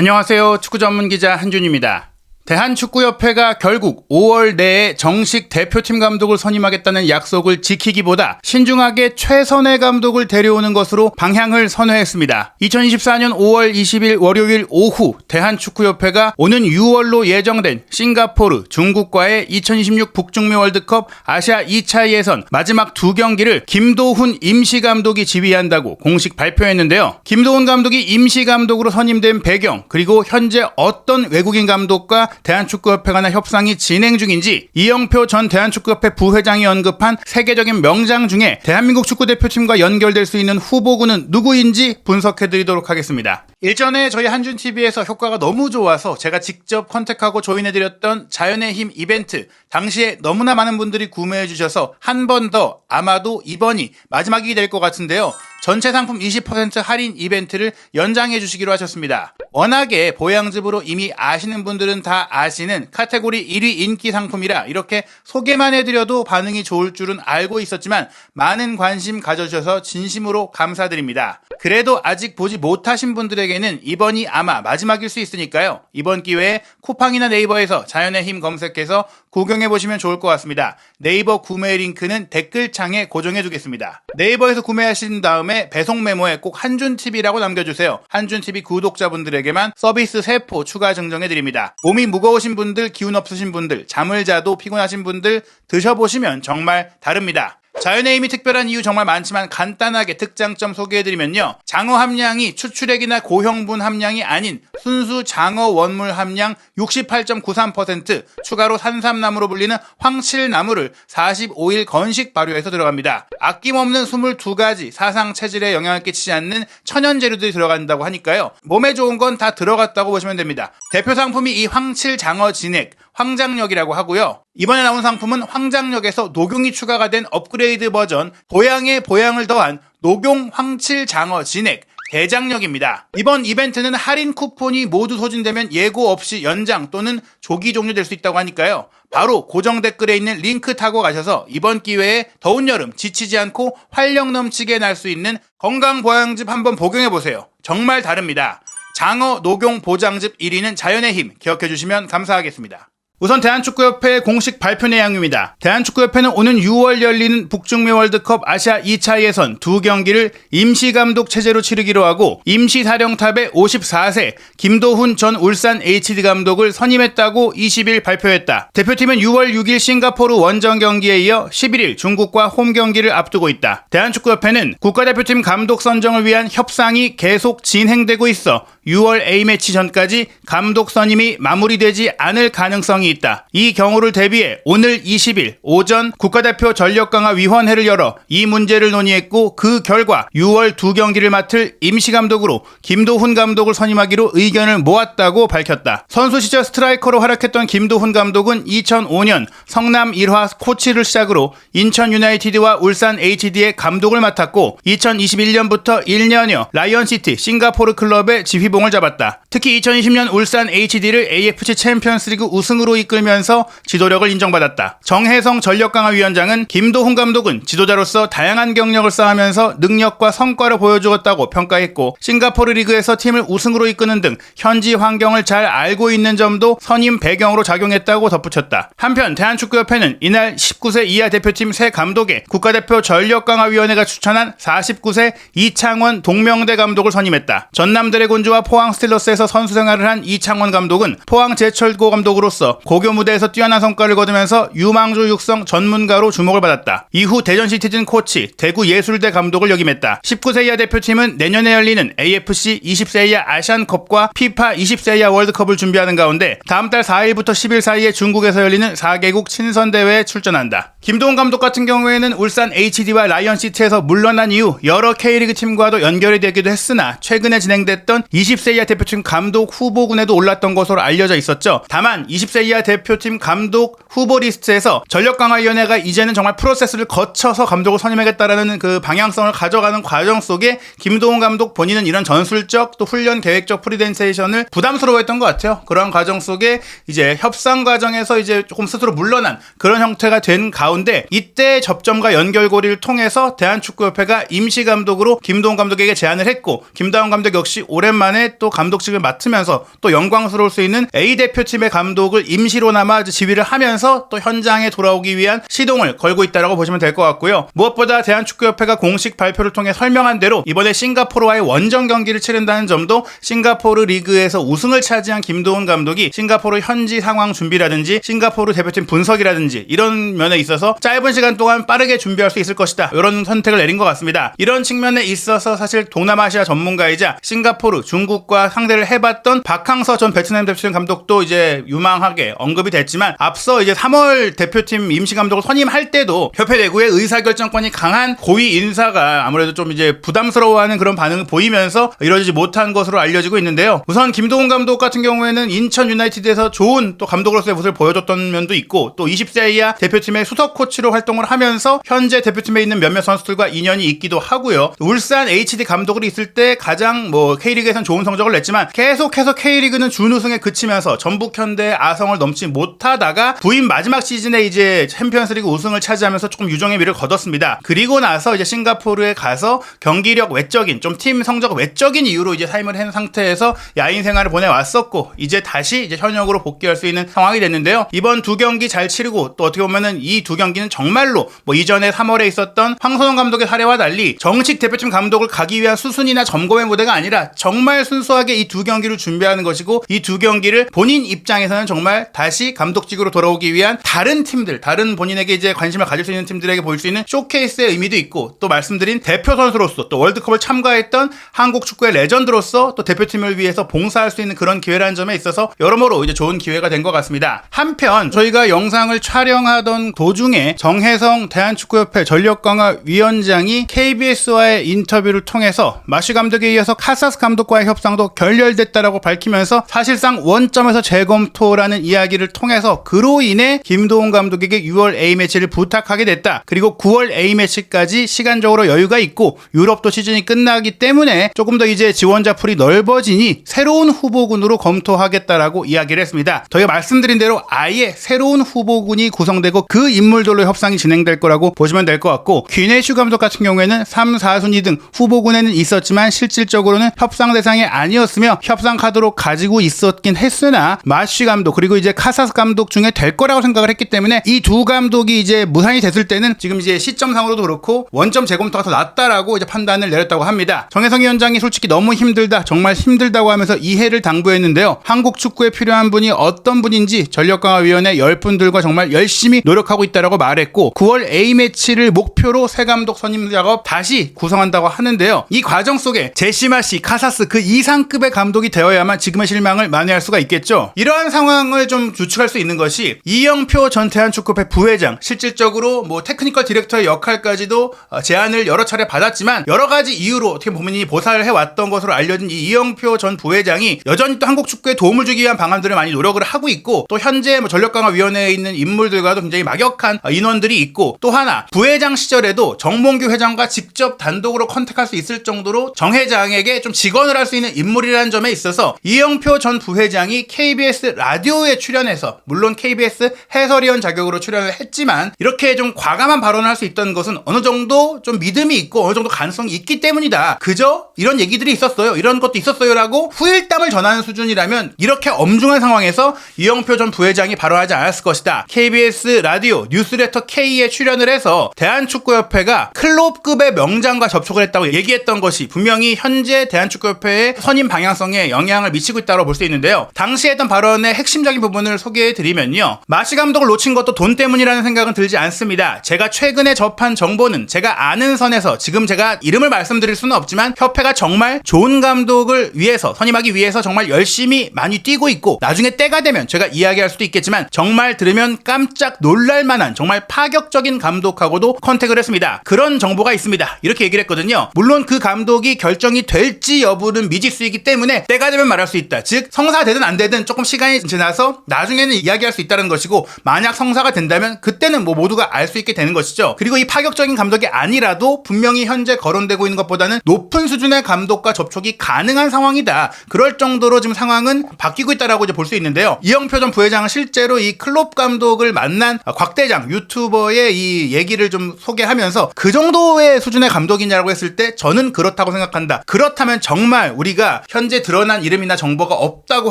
안녕하세요. 축구 전문 기자 한준입니다. 대한축구협회가 결국 5월 내에 정식 대표팀 감독을 선임하겠다는 약속을 지키기보다 신중하게 최선의 감독을 데려오는 것으로 방향을 선회했습니다. 2024년 5월 20일 월요일 오후 대한축구협회가 오는 6월로 예정된 싱가포르, 중국과의 2026 북중미 월드컵 아시아 2차 예선 마지막 두 경기를 김도훈 임시감독이 지휘한다고 공식 발표했는데요. 김도훈 감독이 임시감독으로 선임된 배경, 그리고 현재 어떤 외국인 감독과 대한축구협회 간의 협상이 진행 중인지 이영표 전 대한축구협회 부회장이 언급한 세계적인 명장 중에 대한민국 축구대표팀과 연결될 수 있는 후보군은 누구인지 분석해드리도록 하겠습니다. 일전에 저희 한준TV에서 효과가 너무 좋아서 제가 직접 컨택하고 조인해드렸던 자연의 힘 이벤트, 당시에 너무나 많은 분들이 구매해주셔서 한 번 더, 아마도 이번이 마지막이 될 것 같은데요. 전체 상품 20% 할인 이벤트를 연장해 주시기로 하셨습니다. 워낙에 보양즙으로 이미 아시는 분들은 다 아시는 카테고리 1위 인기 상품이라 이렇게 소개만 해드려도 반응이 좋을 줄은 알고 있었지만 많은 관심 가져주셔서 진심으로 감사드립니다. 그래도 아직 보지 못하신 분들에게는 이번이 아마 마지막일 수 있으니까요. 이번 기회에 쿠팡이나 네이버에서 자연의 힘 검색해서 구경해보시면 좋을 것 같습니다. 네이버 구매 링크는 댓글창에 고정해두겠습니다. 네이버에서 구매하신 다음에 배송 메모에 꼭 한준TV라고 남겨주세요. 한준TV 구독자분들에게만 서비스 세포 추가 증정해드립니다. 몸이 무거우신 분들, 기운 없으신 분들, 잠을 자도 피곤하신 분들 드셔보시면 정말 다릅니다. 자연의 힘이 특별한 이유 정말 많지만 간단하게 특장점 소개해드리면요. 장어 함량이 추출액이나 고형분 함량이 아닌 순수 장어 원물 함량 68.93%, 추가로 산삼나무로 불리는 황칠나무를 45일 건식 발효해서 들어갑니다. 아낌없는 22가지 사상 체질에 영향을 끼치지 않는 천연 재료들이 들어간다고 하니까요. 몸에 좋은 건 다 들어갔다고 보시면 됩니다. 대표 상품이 이 황칠장어 진액, 황장력이라고 하고요. 이번에 나온 상품은 황장력에서 녹용이 추가가 된 업그레이드 버전, 보양에 보양을 더한 녹용 황칠 장어 진액, 대장력입니다. 이번 이벤트는 할인 쿠폰이 모두 소진되면 예고 없이 연장 또는 조기 종료될 수 있다고 하니까요. 바로 고정 댓글에 있는 링크 타고 가셔서 이번 기회에 더운 여름 지치지 않고 활력 넘치게 날 수 있는 건강 보양즙 한번 복용해보세요. 정말 다릅니다. 장어 녹용 보장즙 1위는 자연의 힘, 기억해주시면 감사하겠습니다. 우선 대한축구협회의 공식 발표 내용입니다. 대한축구협회는 오는 6월 열리는 북중미 월드컵 아시아 2차 예선 두 경기를 임시감독 체제로 치르기로 하고 임시사령탑의 54세 김도훈 전 울산 HD 감독을 선임했다고 20일 발표했다. 대표팀은 6월 6일 싱가포르 원정 경기에 이어 11일 중국과 홈 경기를 앞두고 있다. 대한축구협회는 국가대표팀 감독 선정을 위한 협상이 계속 진행되고 있어 6월 A매치 전까지 감독 선임이 마무리되지 않을 가능성이 있다. 이 경우를 대비해 오늘 20일 오전 국가대표 전력강화위원회를 열어 이 문제를 논의했고 그 결과 6월 두 경기를 맡을 임시감독으로 김도훈 감독을 선임하기로 의견을 모았다고 밝혔다. 선수 시절 스트라이커로 활약했던 김도훈 감독은 2005년 성남 1화 코치를 시작으로 인천 유나이티드와 울산 HD의 감독을 맡았고 2021년부터 1년여 라이언시티 싱가포르 클럽의 지휘봉을 잡았다. 특히 2020년 울산 HD를 AFC 챔피언스리그 우승으로 이끌면서 지도력을 인정받았다. 정혜성 전력강화위원장은 김도훈 감독은 지도자로서 다양한 경력을 쌓으면서 능력과 성과를 보여주었다고 평가했고 싱가포르 리그에서 팀을 우승으로 이끄는 등 현지 환경을 잘 알고 있는 점도 선임 배경으로 작용했다고 덧붙였다. 한편 대한축구협회는 이날 19세 이하 대표팀 새 감독에 국가대표 전력강화위원회가 추천한 49세 이창원 동명대 감독을 선임했다. 전남 드래곤즈와 포항 스틸러스에서 선수 생활을 한 이창원 감독은 포항 제철고 감독으로서 고교 무대에서 뛰어난 성과를 거두면서 유망주 육성 전문가로 주목을 받았다. 이후 대전 시티즌 코치, 대구 예술대 감독을 역임했다. 19세 이하 대표팀은 내년에 열리는 AFC 20세 이하 아시안컵과 피파 20세 이하 월드컵을 준비하는 가운데 다음 달 4일부터 10일 사이에 중국에서 열리는 4개국 친선대회에 출전한다. 김도훈 감독 같은 경우에는 울산 HD와 라이언시티에서 물러난 이후 여러 K리그 팀과도 연결이 되기도 했으나 최근에 진행됐던 20세 이하 대표팀 감독 후보군에도 올랐던 것으로 알려져 있었죠. 다만 20세 이하 대표팀 감독 후보 리스트에서 전력강화위원회가 이제는 정말 프로세스를 거쳐서 감독을 선임하겠다라는 그 방향성을 가져가는 과정 속에 김도훈 감독 본인은 이런 전술적 또 훈련 계획적 프리젠테이션을 부담스러워했던 것 같아요. 그런 과정 속에 이제 협상 과정에서 이제 조금 스스로 물러난 그런 형태가 된 가운데 가운데 이때 접점과 연결고리를 통해서 대한축구협회가 임시감독으로 김도훈 감독에게 제안을 했고, 김도훈 감독 역시 오랜만에 또 감독직을 맡으면서 또 영광스러울 수 있는 A대표팀의 감독을 임시로나마 지휘를 하면서 또 현장에 돌아오기 위한 시동을 걸고 있다고 보시면 될 것 같고요. 무엇보다 대한축구협회가 공식 발표를 통해 설명한 대로 이번에 싱가포르와의 원정 경기를 치른다는 점도 싱가포르 리그에서 우승을 차지한 김도훈 감독이 싱가포르 현지 상황 준비라든지 싱가포르 대표팀 분석이라든지 이런 면에 있어서 짧은 시간 동안 빠르게 준비할 수 있을 것이다, 이런 선택을 내린 것 같습니다. 이런 측면에 있어서 사실 동남아시아 전문가이자 싱가포르, 중국과 상대를 해봤던 박항서 전 베트남 대표팀 감독도 이제 유망하게 언급이 됐지만, 앞서 이제 3월 대표팀 임시감독을 선임할 때도 협회 내부의 의사결정권이 강한 고위 인사가 아무래도 좀 이제 부담스러워하는 그런 반응을 보이면서 이루어지지 못한 것으로 알려지고 있는데요. 우선 김도훈 감독 같은 경우에는 인천 유나이티드에서 좋은 또 감독으로서의 모습을 보여줬던 면도 있고, 또 20세 이하 대표팀의 수석 코치로 활동을 하면서 현재 대표팀에 있는 몇몇 선수들과 인연이 있기도 하고요. 울산 HD 감독으로 있을 때 가장 K리그에선 좋은 성적을 냈지만 계속해서 K리그는 준우승에 그치면서 전북, 현대, 아성을 넘지 못하다가 부임 마지막 시즌에 이제 챔피언스리그 우승을 차지하면서 조금 유종의 미를 거뒀습니다. 그리고 나서 이제 싱가포르에 가서 경기력 외적인, 좀 팀 성적 외적인 이유로 이제 사임을 한 상태에서 야인 생활을 보내왔었고, 이제 다시 이제 현역으로 복귀할 수 있는 상황이 됐는데요. 이번 두 경기 잘 치르고, 또 어떻게 보면은 이 두 경기는 정말로 이전에 3월에 있었던 황선홍 감독의 사례와 달리 정식 대표팀 감독을 가기 위한 수순이나 점검의 무대가 아니라 정말 순수하게 이 두 경기를 준비하는 것이고, 이 두 경기를 본인 입장에서는 정말 다시 감독직으로 돌아오기 위한 다른 팀들, 다른 본인에게 이제 관심을 가질 수 있는 팀들에게 보일 수 있는 쇼케이스의 의미도 있고, 또 말씀드린 대표 선수로서 또 월드컵을 참가했던 한국 축구의 레전드로서 또 대표팀을 위해서 봉사할 수 있는 그런 기회라는 점에 있어서 여러모로 이제 좋은 기회가 된 것 같습니다. 한편 저희가 영상을 촬영하던 도중에 정혜성 대한축구협회 전력강화위원장이 KBS와의 인터뷰를 통해서 마시 감독에 이어서 카사스 감독과의 협상도 결렬됐다라고 밝히면서 사실상 원점에서 재검토라는 이야기를 통해서 그로 인해 김도훈 감독에게 6월 A매치를 부탁하게 됐다. 그리고 9월 A매치까지 시간적으로 여유가 있고 유럽도 시즌이 끝나기 때문에 조금 더 이제 지원자 풀이 넓어지니 새로운 후보군으로 검토하겠다라고 이야기를 했습니다. 저희가 말씀드린 대로 아예 새로운 후보군이 구성되고 그 인물들로 협상이 진행될 거라고 보시면 될 것 같고, 귀네슈 감독 같은 경우에는 3, 4순위 등 후보군에는 있었지만 실질적으로는 협상 대상이 아니었으며 협상 카드로 가지고 있었긴 했으나 마쉬 감독 그리고 이제 카사스 감독 중에 될 거라고 생각을 했기 때문에 이 두 감독이 이제 무산이 됐을 때는 지금 이제 시점상으로도 그렇고 원점 재검토가 더 낫다라고 이제 판단을 내렸다고 합니다. 정혜성 위원장이 솔직히 너무 힘들다, 정말 힘들다고 하면서 이해를 당부했는데요. 한국 축구에 필요한 분이 어떤 분인지 전력강화위원회 10분들과 정말 열심히 노력하고 있다라고 말했고, 9월 A매치를 목표로 새 감독 선임 작업 다시 구성한다고 하는데요. 이 과정 속에 제시마시, 카사스 그 이상급의 감독이 되어야만 지금의 실망을 만회할 수가 있겠죠. 이러한 상황을 좀 추측할 수 있는 것이 이영표 전 대한축구협회 부회장, 실질적으로 테크니컬 디렉터의 역할까지도 제안을 여러 차례 받았지만 여러 가지 이유로 어떻게 보면 보살을 해왔던 것으로 알려진 이 이영표 전 부회장이 여전히 또 한국 축구에 도움을 주기 위한 방안들을 많이 노력을 하고 있고, 또 현재 전력강화위원회에 있는 인물들과도 굉장히 막역한 인원들이 있고, 또 하나 부회장 시절에도 정몽규 회장과 직접 단독으로 컨택할 수 있을 정도로 정 회장에게 좀 직언을 할 수 있는 인물이라는 점에 있어서 이영표 전 부회장이 KBS 라디오에 출연해서, 물론 KBS 해설위원 자격으로 출연을 했지만 이렇게 좀 과감한 발언을 할 수 있던 것은 어느 정도 좀 믿음이 있고 어느 정도 가능성이 있기 때문이다. 그저 이런 얘기들이 있었어요, 이런 것도 있었어요 라고 후일담을 전하는 수준이라면 이렇게 엄중한 상황에서 이영표 전 부회장이 발언하지 않았을 것이다. KBS 라디오 뉴스레터 K에 출연을 해서 대한축구협회가 클롭급의 명장과 접촉을 했다고 얘기했던 것이 분명히 현재 대한축구협회의 선임 방향성에 영향을 미치고 있다고 볼 수 있는데요. 당시 했던 발언의 핵심적인 부분을 소개해드리면요. 마시 감독을 놓친 것도 돈 때문이라는 생각은 들지 않습니다. 제가 최근에 접한 정보는 제가 아는 선에서, 지금 제가 이름을 말씀드릴 수는 없지만 협회가 정말 좋은 감독을 위해서, 선임하기 위해서 정말 열심히 많이 뛰고 있고, 나중에 때가 되면 제가 이야기할 수도 있겠지만 정말 들으면 깜짝 놀랄만한 정말 파격적인 감독하고도 컨택을 했습니다. 그런 정보가 있습니다. 이렇게 얘기를 했거든요. 물론 그 감독이 결정이 될지 여부는 미지수이기 때문에 때가 되면 말할 수 있다. 즉 성사되든 안 되든 조금 시간이 지나서 나중에는 이야기할 수 있다는 것이고, 만약 성사가 된다면 그때는 모두가 알 수 있게 되는 것이죠. 그리고 이 파격적인 감독이 아니라도 분명히 현재 거론되고 있는 것보다는 높은 수준의 감독과 접촉이 가능한 상황이다. 그럴 정도로 지금 상황은 바뀌고 있다라고 이제 볼 수 있는데요. 이영표 전 부회장은 실제로 이 클롭 감독을 만난 곽 대장, 곽대장 유튜버의 이 얘기를 좀 소개하면서 그 정도의 수준의 감독이냐라고 했을 때 저는 그렇다고 생각한다. 그렇다면 정말 우리가 현재 드러난 이름이나 정보가 없다고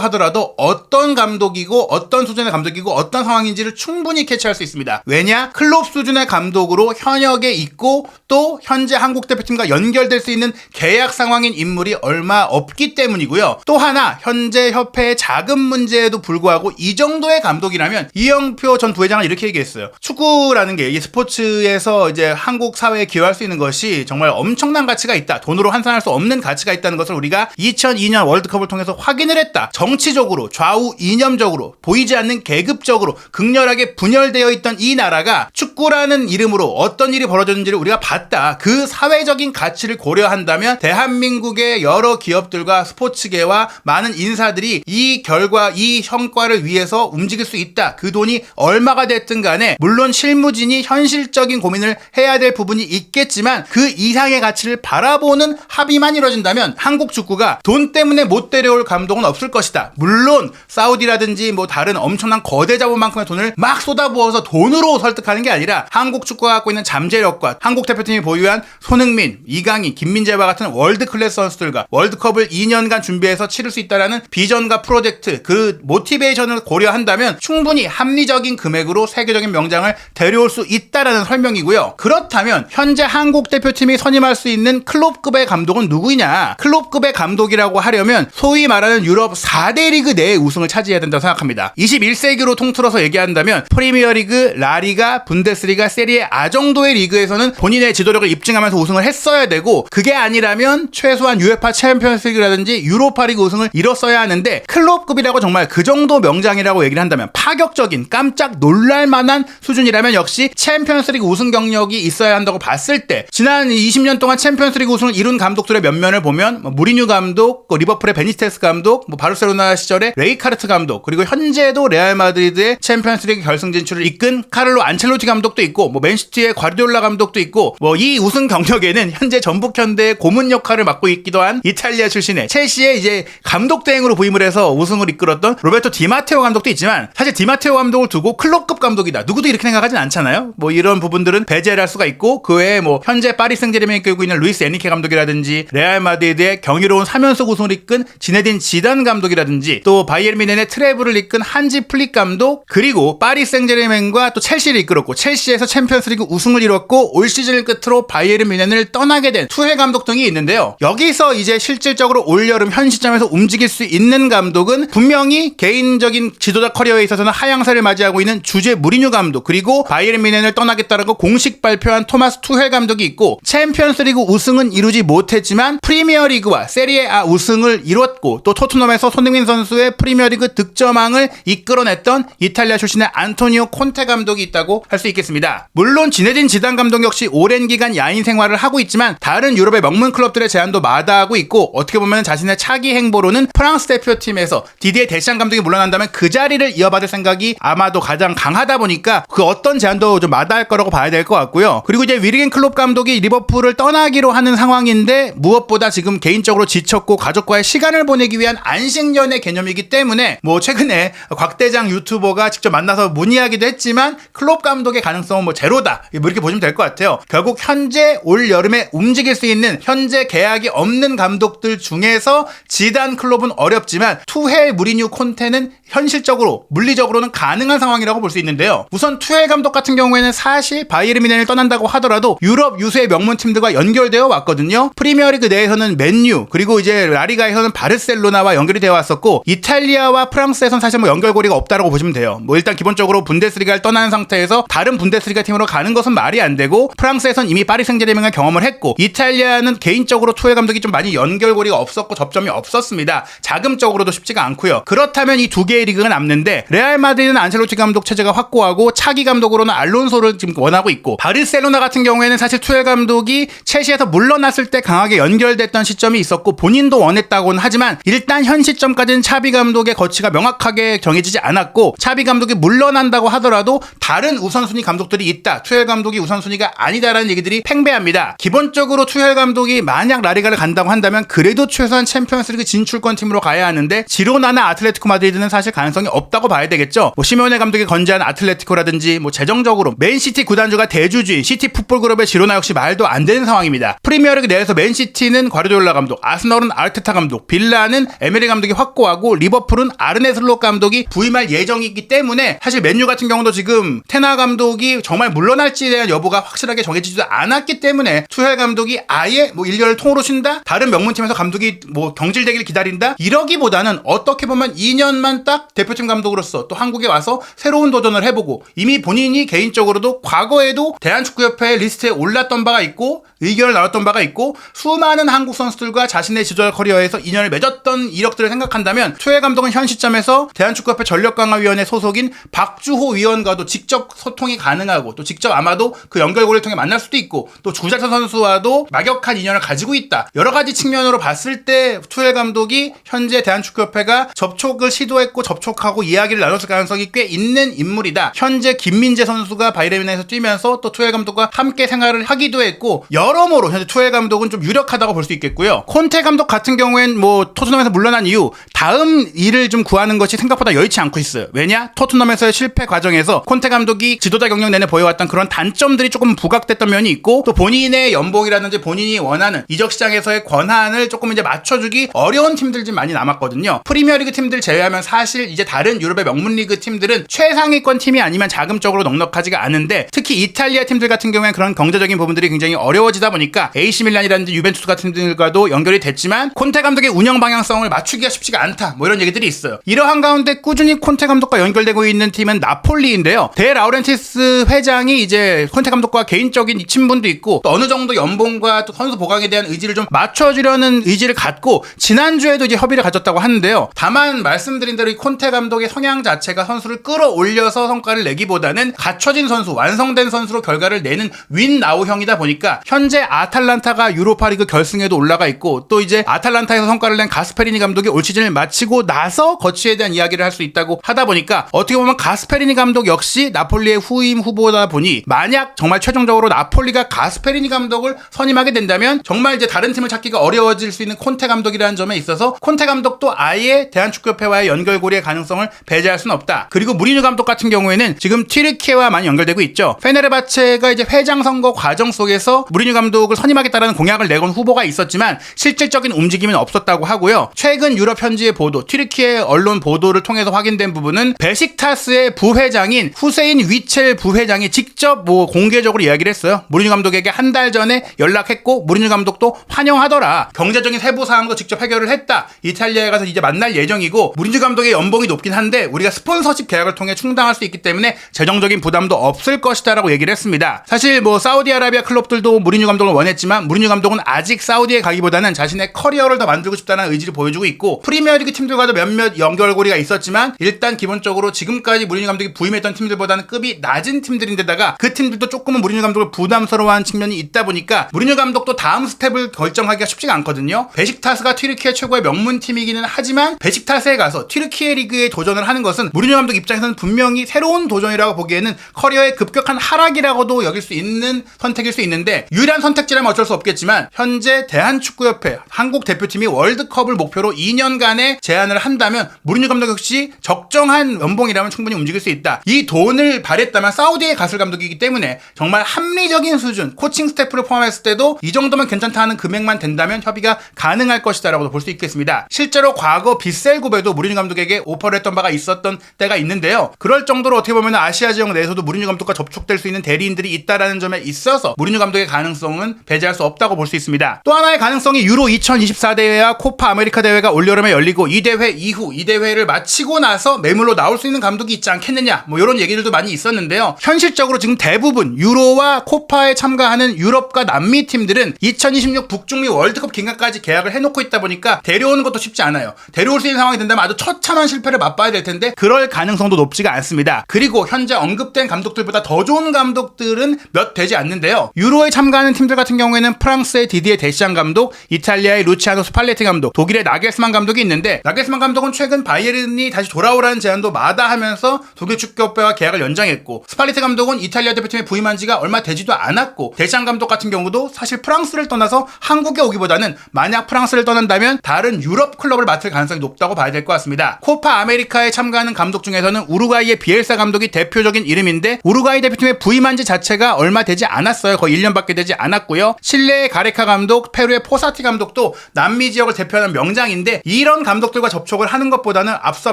하더라도 어떤 감독이고 어떤 수준의 감독이고 어떤 상황인지를 충분히 캐치할 수 있습니다. 왜냐? 클롭 수준의 감독으로 현역에 있고 또 현재 한국 대표팀과 연결될 수 있는 계약 상황인 인물이 얼마 없기 때문이고요. 또 하나 현재 협회의 자금 문제에도 불구하고 이 정도의 감독이라면 이영표 전 부회장은 이렇게 얘기했어요. 축구라는 게 이 스포츠에서 이제 한국 사회에 기여할 수 있는 것이 정말 엄청난 가치가 있다. 돈으로 환산할 수 없는 가치가 있다는 것을 우리가 2002년 월드컵을 통해서 확인을 했다. 정치적으로 좌우 이념적으로 보이지 않는 계급적으로 극렬하게 분열되어 있던 이 나라가 축구라는 이름으로 어떤 일이 벌어졌는지를 우리가 봤다. 그 사회적인 가치를 고려한다면 대한민국의 여러 기업들과 스포츠계와 많은 인사들이 이 결과, 이 성과를 위해서 움직일 수 있다. 그 돈이 얼마가 됐든 간에 물론 실무진이 현실적인 고민을 해야 될 부분이 있겠지만 그 이상의 가치를 바라보는 합의만 이루어진다면 한국 축구가 돈 때문에 못 데려올 감독은 없을 것이다. 물론 사우디라든지 뭐 다른 엄청난 거대 자본만큼의 돈을 막 쏟아부어서 돈으로 설득하는 게 아니라 한국 축구가 갖고 있는 잠재력과 한국 대표팀이 보유한 손흥민, 이강인, 김민재와 같은 월드 클래스 선수들과 월드컵을 2년간 준비해서 치를 수 있다라는 비전과 프로젝트, 그 모티베이션을 고려한다면 충분히 합리적인 금액으로 세계적인 명장을 데려올 수 있다라는 설명이고요. 그렇다면 현재 한국 대표팀이 선임할 수 있는 클롭급의 감독은 누구이냐? 클롭급의 감독이라고 하려면 소위 말하는 유럽 4대 리그 내의 우승을 차지해야 된다고 생각합니다. 21세기로 통틀어서 얘기한다면 프리미어리그, 라리가, 분데스리가, 세리에 A 정도의 리그에서는 본인의 지도력을 입증하면서 우승을 했어야 되고 그게 아니라면 최소한 UEFA 챔피언스리그라든지 유로파리그 우승을 이뤘어야 하는데 클롭급이라고 정말 그 정도 명장이라고 얘기를 한다면 파격적인 깜짝 놀랄만한 수준이라면 역시 챔피언스리그 우승 경력이 있어야 한다고 봤을 때 지난 20년 동안 챔피언스리그 우승을 이룬 감독들의 면면을 보면 무리뉴 감독, 리버풀의 베니테스 감독, 바르셀로나 시절의 레이카르트 감독, 그리고 현재도 레알 마드리드의 챔피언스리그 결승 진출을 이끈 카를로 안첼로티 감독도 있고 맨시티의 과르디올라 감독도 있고 이 우승 경력에는 현재 전북 현대의 고문 역할을 맡고 있기도 한 이탈리아 출신의 첼시의 이제 감독 대행으로 부임을 해서 우승을 이끌었던 로베르토 디마테오 감독도 있지만 사실 디마테오 감독을 두고 클럽급 감독이다. 누구도 이렇게 생각하진 않잖아요. 이런 부분들은 배제를 할 수가 있고 그 외에 현재 파리 생제르맹에 끌고 있는 루이스 에니케 감독이라든지 레알 마드리드의 경이로운 3연속 우승을 이끈 지네딘 지단 감독이라든지 또 바이에른 뮌헨의 트래블을 이끈 한지 플릭 감독, 그리고 파리 생제르맹과 또 첼시를 이끌었고 첼시에서 챔피언스리그 우승을 이뤘고 올 시즌을 끝으로 바이에른 뮌헨을 떠나게 된 투헬 감독 등이 있는데요. 여기서 이제 실질적으로 올여름 현 시점에서 움직일 수 있는 감독은 분명히 개인적인 지도자 커리어에 있어서는 하향세를 맞이하고 있는 주제 무리뉴 감독, 그리고 바이에른 뮌헨을 떠나겠다라고 공식 발표한 토마스 투헬 감독이 있고 챔피언스리그 우승은 이루지 못했지만 프리미어리그와 세리에 A 우승을 이뤘고 또 토트넘에서 손흥민 선수의 프리미어리그 득점왕을 이끌어냈던 이탈리아 출신의 안토니오 콘테 감독이 있다고 할 수 있겠습니다. 물론 지네딘 지단 감독 역시 오랜 기간 야인 생활을 하고 있지만 다른 유럽의 명문 클럽들의 제안도 마다하고 있고 어떻게 보면 자신의 차기 행보로는 프랑스 대표팀에서 디디에 데샹 감독이 물러난다면 그 자리를 이어받을 생각이 아마도 가장 강하다 보니까 그 어떤 제안도 좀 마다할 거라고 봐야 될 것 같고요. 그리고 이제 위르겐 클롭 감독이 리버풀을 떠나기로 하는 상황인데 무엇보다 지금 개인적으로 지쳤고 가족과의 시간을 보내기 위한 안식년의 개념이기 때문에 최근에 곽대장 유튜버가 직접 만나서 문의하기도 했지만 클롭 감독의 가능성은 제로다 이렇게 보시면 될 것 같아요. 결국 현재 올 여름에 움직일 수 있는 현재 계약이 없는 감독들 중에서 지단 클롭은 어렵지만 투헬 무리뉴 콘테는 현실적으로 물리적으로는 가능한 상황이라고 볼 수 있는데요. 우선 투헬 감독 같은 경우에는 사실 바이에른 뮌헨을 떠난다고 하더라도 유럽 유수의 명문 팀들과 연결되어 왔거든요. 프리미어리그 내에서는 맨유, 그리고 이제 라리가에서는 바르셀로나와 연결이 되어 왔었고 이탈리아와 프랑스에서는 사실 연결고리가 없다라고 보시면 돼요. 일단 기본적으로 분데스리가를 떠난 상태에서 다른 분데스리가 팀으로 가는 것은 말이 안 되고 프랑스에선 이미 파리 생제르맹을 경험을 했고 이탈리아는 개인적으로 투헬 감독이 좀 많이 연결고리가 없었고 접점이 없었습니다. 자금적으로도 쉽지가 않고요. 그렇다면 이 두 개의 리그가 남는데 레알 마드리드는 안첼로티 감독 체제가 확고하고 차기 감독으로는 알론소를 지금 원하고 있고 바르셀로나 같은 경우에는 사실 투헬 감독이 첼시에서 물러났을 때 강하게 연결됐던 시점이 있었고 본인도 원했다고는 하지만 일단 현 시점까지는 차비 감독의 거치가 명확하게 정해지지 않았고 차비 감독이 물러난다고 하더라도 다른 우선순위 감독들이 있다. 투헬 감독이 우선순위가 아니다라는 얘기들이 팽배합니다. 기본적으로 투헬 감독이 만약 라리가를 간다고 한다면 그래도 최소한 챔피언스리그 진출권 팀으로 가야 하는데 지로나나 아틀레티코 마드리드는 사실 맡을 가능성이 없다고 봐야 되겠죠. 뭐 시메오네 감독이 건재한 아틀레티코라든지 뭐 재정적으로 맨시티 구단주가 대주주인 시티 풋볼그룹의 지로나 역시 말도 안 되는 상황입니다. 프리미어리그 내에서 맨시티는 과르디올라 감독, 아스널은 아르테타 감독, 빌라는 에메리 감독이 확고하고 리버풀은 아르네 슬롯 감독이 부임할 예정이기 때문에 사실 맨유 같은 경우도 지금 테나 감독이 정말 물러날지에 대한 여부가 확실하게 정해지지도 않았기 때문에 투헬 감독이 아예 뭐 1년을 통으로 쉰다? 다른 명문팀에서 감독이 뭐 경질되길 기다린다? 이러기보다는 어떻게 보면 2년만 딱 대표팀 감독으로서 또 한국에 와서 새로운 도전을 해보고 이미 본인이 개인적으로도 과거에도 대한축구협회 리스트에 올랐던 바가 있고 의견을 나눴던 바가 있고 수많은 한국 선수들과 자신의 지도자 커리어에서 인연을 맺었던 이력들을 생각한다면 투헬 감독은 현 시점에서 대한축구협회 전력강화위원회 소속인 박주호 위원과도 직접 소통이 가능하고 또 직접 아마도 그 연결고리를 통해 만날 수도 있고 또 주자철 선수와도 막역한 인연을 가지고 있다. 여러 가지 측면으로 봤을 때 투헬 감독이 현재 대한축구협회가 접촉을 시도했고 접촉하고 이야기를 나눴을 가능성이 꽤 있는 인물이다. 현재 김민재 선수가 바이에른에서 뛰면서 또 투헬 감독과 함께 생활을 하기도 했고 여러모로 현재 투헬 감독은 좀 유력하다고 볼 수 있겠고요. 콘테 감독 같은 경우엔 뭐 토트넘에서 물러난 이후 다음 일을 좀 구하는 것이 생각보다 여의치 않고 있어요. 왜냐? 토트넘에서의 실패 과정에서 콘테 감독이 지도자 경력 내내 보여왔던 그런 단점들이 조금 부각됐던 면이 있고 또 본인의 연봉이라든지 본인이 원하는 이적 시장에서의 권한을 조금 이제 맞춰주기 어려운 팀들 좀 많이 남았거든요. 프리미어리그 팀들 제외하면 사실 이제 다른 유럽의 명문리그 팀들은 최상위권 팀이 아니면 자금적으로 넉넉하지가 않은데 특히 이탈리아 팀들 같은 경우에는 그런 경제적인 부분들이 굉장히 어려워지다 보니까 AC 밀란이라든지 유벤투스 같은 팀들과도 연결이 됐지만 콘테 감독의 운영 방향성을 맞추기가 쉽지가 않다. 뭐 이런 얘기들이 있어요. 이러한 가운데 꾸준히 콘테 감독과 연결되고 있는 팀은 나폴리인데요. 데 라우렌티스 회장이 이제 콘테 감독과 개인적인 친분도 있고 또 어느 정도 연봉과 또 선수 보강에 대한 의지를 좀 맞춰주려는 의지를 갖고 지난주에도 이제 협의를 가졌다고 하는데요. 다만 말씀드린 대로 이 콘테 감독의 성향 자체가 선수를 끌어올려서 성과를 내기보다는 갖춰진 선수, 완성된 선수로 결과를 내는 윈나우형이다 보니까 현재 아탈란타가 유로파리그 결승에도 올라가 있고 또 이제 아탈란타에서 성과를 낸 가스페리니 감독이 올 시즌을 마치고 나서 거치에 대한 이야기를 할 수 있다고 하다 보니까 어떻게 보면 가스페리니 감독 역시 나폴리의 후임 후보다 보니 만약 정말 최종적으로 나폴리가 가스페리니 감독을 선임하게 된다면 정말 이제 다른 팀을 찾기가 어려워질 수 있는 콘테 감독이라는 점에 있어서 콘테 감독도 아예 대한축구협회와의 연결고리의 가능성을 배제할 수는 없다. 그리고 무리뉴 감독 같은 경우에는 지금 튀르키예와 많이 연결되고 있죠. 페네르바체가 이제 회장 선거 과정 속에서 무리뉴 감독을 선임하겠다라는 공약을 내건 후보가 있었지만 실질적인 움직임은 없었다고 하고요. 최근 유럽 현지의 보도, 튀르키예 언론 보도를 통해서 확인된 부분은 베식타스의 부회장인 후세인 위첼 부회장이 직접 뭐 공개적으로 이야기를 했어요. 무리뉴 감독에게 한 달 전에 연락했고 무리뉴 감독도 환영하더라. 경제적인 세부 사항도 직접 해결을 했다. 이탈리아에 가서 이제 만날 예정이고 무리뉴 감독의 연봉이 높긴 한데 우리가 스폰서십 계약을 통해 충당할 수 있기 때문에 재정적인 부담도 없을 것이다라고 얘기를 했습니다. 사실 뭐 사우디아라비아 클럽들도 무리뉴 감독을 원했지만 무리뉴 감독은 아직 사우디에 가기보다는 자신의 커리어를 더 만들고 싶다는 의지를 보여주고 있고 프리미어리그 팀들과도 몇몇 연결고리가 있었지만 일단 기본적으로 지금까지 무리뉴 감독이 부임했던 팀들보다는 급이 낮은 팀들인데다가 그 팀들도 조금은 무리뉴 감독을 부담스러워하는 측면이 있다 보니까 무리뉴 감독도 다음 스텝을 결정하기가 쉽지가 않거든요. 베식타스가 튀르키예 최고의 명문팀이기는 하지만 베식타스에 가서 튀르키예 리그에 도전을 하는 것은 무리뉴 감독 입장에서는 분명히 새로운 도전이라고 보기에는 커리어의 급격한 하락이라고도 여길 수 있는 선택일 수 있는데 유일한 선택지라면 어쩔 수 없겠지만 현재 대한축구협회 한국 대표팀이 월드컵을 목표로 2년간의 제안을 한다면 무리뉴 감독 역시 적정한 연봉이라면 충분히 움직일 수 있다. 이 돈을 발했다면 사우디에 갔을 감독이기 때문에 정말 합리적인 수준 코칭 스태프를 포함했을 때도 이 정도면 괜찮다 하는 금액만 된다면 협의가 가능할 것이다 라고 볼 수 있겠습니다. 실제로 과거 빗셀굽에도 무리뉴 감독에게 오퍼를 했던 바가 있었던 때가 있는데요. 그럴 정도로 어떻게 보면 아시아 지역 내에서도 무리뉴 감독과 접촉될 수 있는 대리인들이 있다라는 점에 있어서 무리뉴 감독의 가능성은 배제할 수 없다고 볼 수 있습니다. 또 하나의 가능성이 유로 2024 대회와 코파 아메리카 대회가 올여름에 열리고 이 대회 이후 이 대회를 마치고 나서 매물로 나올 수 있는 감독이 있지 않겠느냐 뭐 이런 얘기들도 많이 있었는데요. 현실적으로 지금 대부분 유로와 코파에 참가하는 유럽과 남미 팀들은 2026 북중미 월드컵 기간까지 계약을 해놓고 있다 보니까 데려오는 것도 쉽지 않아요. 데려올 수 있는 상황이 된다면 아주 처참한 실패를 맛봐야 될 텐데 그럴 가능성도 높지가 않습니다. 그리고 현재 언급된 감독들보다 더 좋은 감독들은 몇 되지 않는데요. 유로에 참가하는 팀들 같은 경우에는 프랑스의 디디에 데시앙 감독, 이탈리아의 루치아노 스팔레티 감독, 독일의 나겔스만 감독이 있는데 나겔스만 감독은 최근 바이에른이 다시 돌아오라는 제안도 마다하면서 독일 축구협회와 계약을 연장했고 스팔레티 감독은 이탈리아 대표팀에 부임한 지가 얼마 되지도 않았고 데시앙 감독 같은 경우도 사실 프랑스를 떠나서 한국에 오기보다는 만약 프랑스를 떠난다면 다른 유럽 클럽을 맡을 가능성이 높다고 봐야 될 것 같습니다. 코파 아메리카에 참가하는 감독 중에서는 우루과이의 비엘사 감독이 대표적인 이름인데 우루과이 대표팀에 부임한 지 자체가 얼마 되지 않았어요. 거의 1년밖에 되지 않았고요. 칠레의 가레카 감독, 페루의 포사티 감독도 남미 지역을 대표하는 명장인데 이런 감독들과 접촉을 하는 것보다는 앞서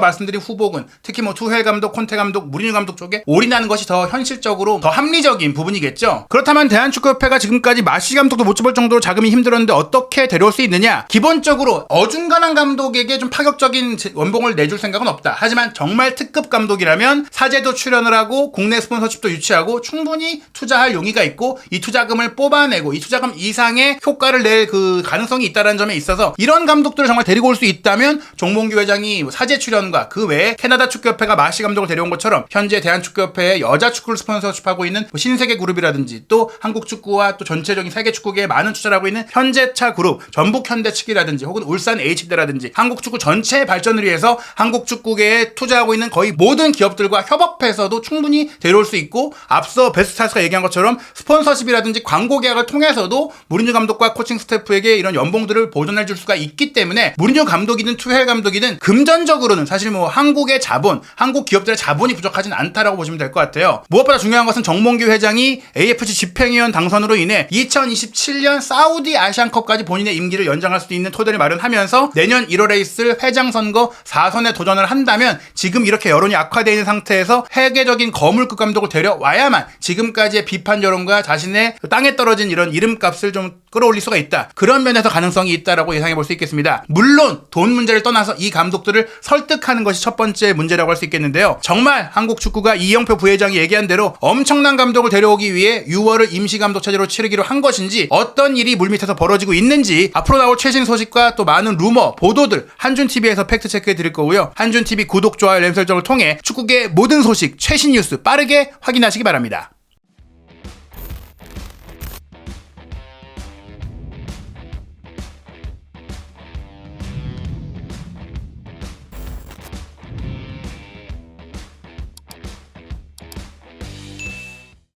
말씀드린 후보군, 특히 뭐 투헬 감독, 콘테 감독, 무리뉴 감독 쪽에 올인하는 것이 더 현실적으로 더 합리적인 부분이겠죠. 그렇다면 대한축구협회가 지금까지 마시 감독도 못 잡을 정도로 자금이 힘들었는데 어떻게 데려올 수 있느냐? 기본적으로 어중간한 감독에게 좀 파격적인 연봉을 내줄 생각은 없다. 하지만 정말 특급 감독이라면 사제도 출연을 하고 국내 스폰서십도 유치하고 충분히 투자할 용의가 있고 이 투자금을 뽑아내고 이 투자금 이상의 효과를 낼 그 가능성이 있다는 점에 있어서 이런 감독들을 정말 데리고 올 수 있다면 정몽규 회장이 사제 출연과 그 외에 캐나다 축구협회가 마시 감독을 데려온 것처럼 현재 대한축구협회의 여자 축구를 스폰서십하고 있는 신세계 그룹이라든지 또 한국 축구와 또 전체적인 세계 축구계에 많은 투자를 하고 있는 현대차 그룹, 전북 현대 측이라든지 혹은 울산 H대라든지 한국 축구 전체의 발전을 위해서 한국 축구계에 투자하고 있는 거의 모든 기업들과 협업해서도 충분히 데려올 수 있고 앞서 베스트타스가 얘기한 것처럼 스폰서십이라든지 광고 계약을 통해서도 무리뉴 감독과 코칭 스태프에게 이런 연봉들을 보존해 줄 수가 있기 때문에 무리뉴 감독이든 투헬 감독이든 금전적으로는 사실 뭐 한국의 자본, 한국 기업들의 자본이 부족하진 않다라고 보시면 될 것 같아요. 무엇보다 중요한 것은 정몽규 회장이 AFC 집행위원 당선으로 인해 2027년 사우디 아시안컵까지 본인의 임기를 연장할 수도 있는 토대를 마련하면서 내년 1월에 있을 회장 선거 4선에 도전을 한다면 지금 이렇게 여론이 악화되어 있는 상태에서 회계적인 거물급 감독을 데려와야만 지금까지의 비판 여론과 자신의 땅에 떨어진 이런 이름값을 좀 끌어올릴 수가 있다. 그런 면에서 가능성이 있다라고 예상해 볼 수 있겠습니다. 물론 돈 문제를 떠나서 이 감독들을 설득하는 것이 첫 번째 문제라고 할 수 있겠는데요. 정말 한국 축구가 이영표 부회장이 얘기한 대로 엄청난 감독을 데려오기 위해 6월을 임시감독 체제로 치르기로 한 것인지 어떤 일이 물밑에서 벌어지고 있는지 앞으로 나올 최신 소식과 또 많은 루머, 보도들 한준TV에서 팩트체크해 드릴 거고요. 한준TV 구독, 좋아요, 알림 설정을 통해 축구계 모든 소식, 최신 뉴스 빠르게 확인하시기 바랍니다.